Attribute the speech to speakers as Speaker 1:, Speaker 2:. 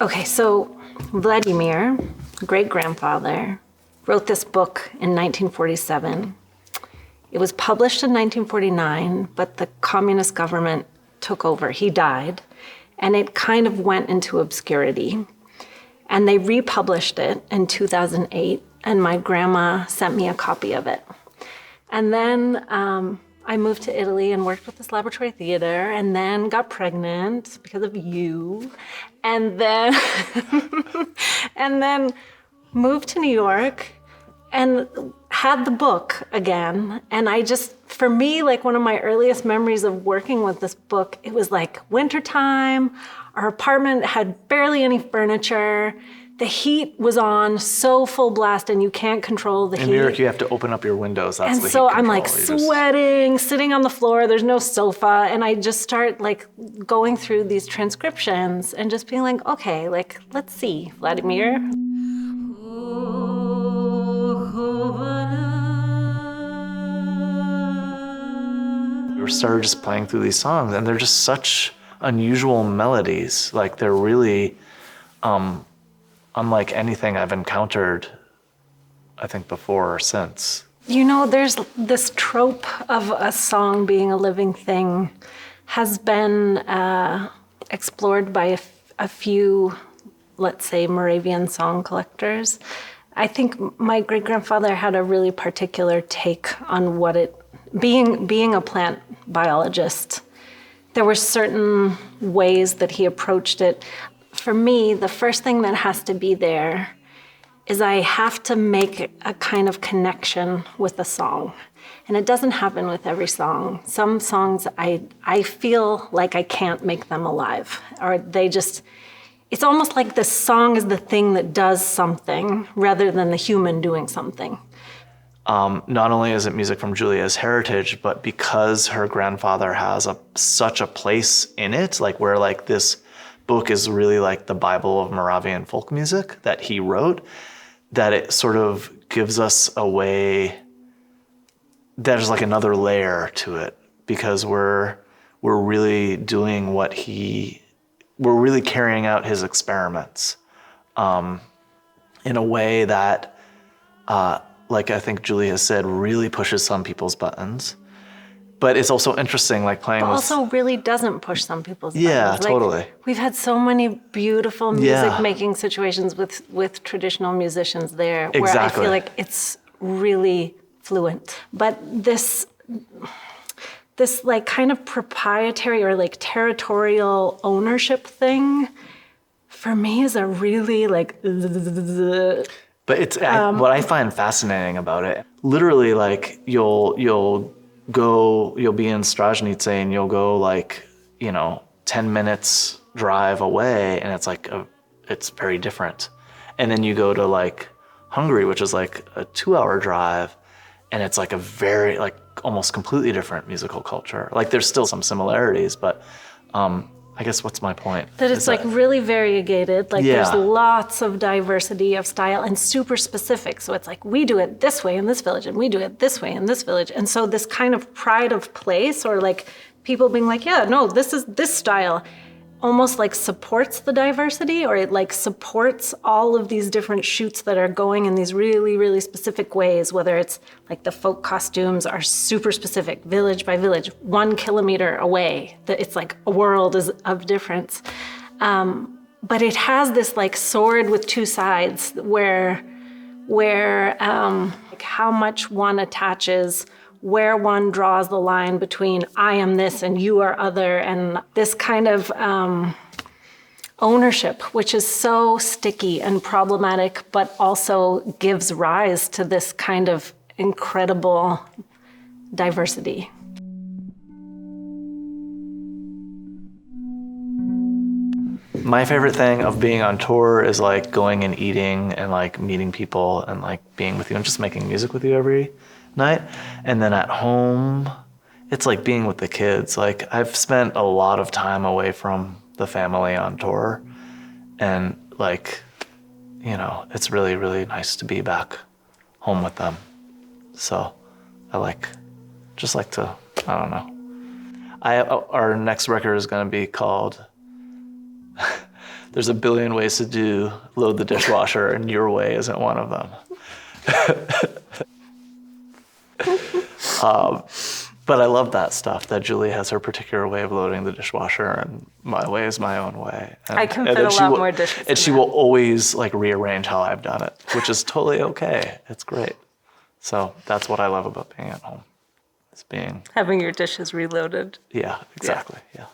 Speaker 1: Okay, so Vladimir, great-grandfather, wrote this book in 1947. It was published in 1949, but the communist government took over. He died, and it kind of went into obscurity. And they republished it in 2008, and my grandma sent me a copy of it. And then I moved to Italy and worked with this laboratory theater, and then got pregnant because of you, and then and then moved to New York and had the book again. And I just, for me, like one of my earliest memories of working with this book, it was like wintertime. Our apartment had barely any furniture. The heat was on so full blast, and you can't control the heat.
Speaker 2: In New York, you have to open up your windows. That's
Speaker 1: and
Speaker 2: the
Speaker 1: so
Speaker 2: heat
Speaker 1: I'm
Speaker 2: control.
Speaker 1: like sweating, sitting on the floor. There's no sofa, and I just start like going through these transcriptions and just being like, okay, like let's see, Vladimir.
Speaker 2: We started just playing through these songs, and they're just such unusual melodies. Like they're really unlike anything I've encountered, I think, before or since.
Speaker 1: You know, there's this trope of a song being a living thing has been explored by a few, let's say, Moravian song collectors. I think my great-grandfather had a really particular take on what it, being a plant biologist, there were certain ways that he approached it. For me, the first thing that has to be there is I have to make a kind of connection with a song. And it doesn't happen with every song. Some songs, I feel like I can't make them alive, or they just, it's almost like the song is the thing that does something rather than the human doing something.
Speaker 2: Not only is it music from Julia's heritage, but because her grandfather has such a place in it, like where like this book is really like the Bible of Moravian folk music that he wrote, that it sort of gives us a way, there's like another layer to it, because we're really doing what we're really carrying out his experiments in a way that, like I think Julie has said, really pushes some people's buttons. But it's also interesting, like playing with...
Speaker 1: also really doesn't push some people's buttons.
Speaker 2: Yeah,
Speaker 1: like,
Speaker 2: totally.
Speaker 1: We've had so many beautiful music-making situations with traditional musicians there, where I feel like it's really fluent. But this like kind of proprietary or like territorial ownership thing, for me is a really like...
Speaker 2: But it's what I find fascinating about it. Literally, like you'll be in Strajnice and you'll go like 10 minutes drive away, and it's like it's very different. And then you go to like Hungary, which is like a 2-hour drive, and it's like a very like almost completely different musical culture. Like there's still some similarities, but I guess what's my point?
Speaker 1: That it's like really variegated. Like there's lots of diversity of style and super specific. So it's like, we do it this way in this village and we do it this way in this village. And so this kind of pride of place, or like people being like, yeah, no, this is this style, almost like supports the diversity, or it like supports all of these different shoots that are going in these really, really specific ways, whether it's like the folk costumes are super specific, village by village, 1 kilometer away, that it's like a world of difference. But it has this like sword with two sides where like how much one attaches, where one draws the line between I am this and you are other, and this kind of ownership, which is so sticky and problematic, but also gives rise to this kind of incredible diversity.
Speaker 2: My favorite thing of being on tour is like going and eating and like meeting people and like being with you and just making music with you every night. And then at home, it's like being with the kids. Like I've spent a lot of time away from the family on tour, and like, it's really, really nice to be back home with them. So I just like to, I don't know. Our next record is going to be called, there's a billion ways to load the dishwasher, and your way isn't one of them. But I love that stuff, that Julie has her particular way of loading the dishwasher, and my way is my own way.
Speaker 3: I can fit a lot more dishes.
Speaker 2: And she will always like rearrange how I've done it, which is totally okay. It's great. So that's what I love about being at home. It's being...
Speaker 3: Having your dishes reloaded.
Speaker 2: Yeah, exactly. Yeah.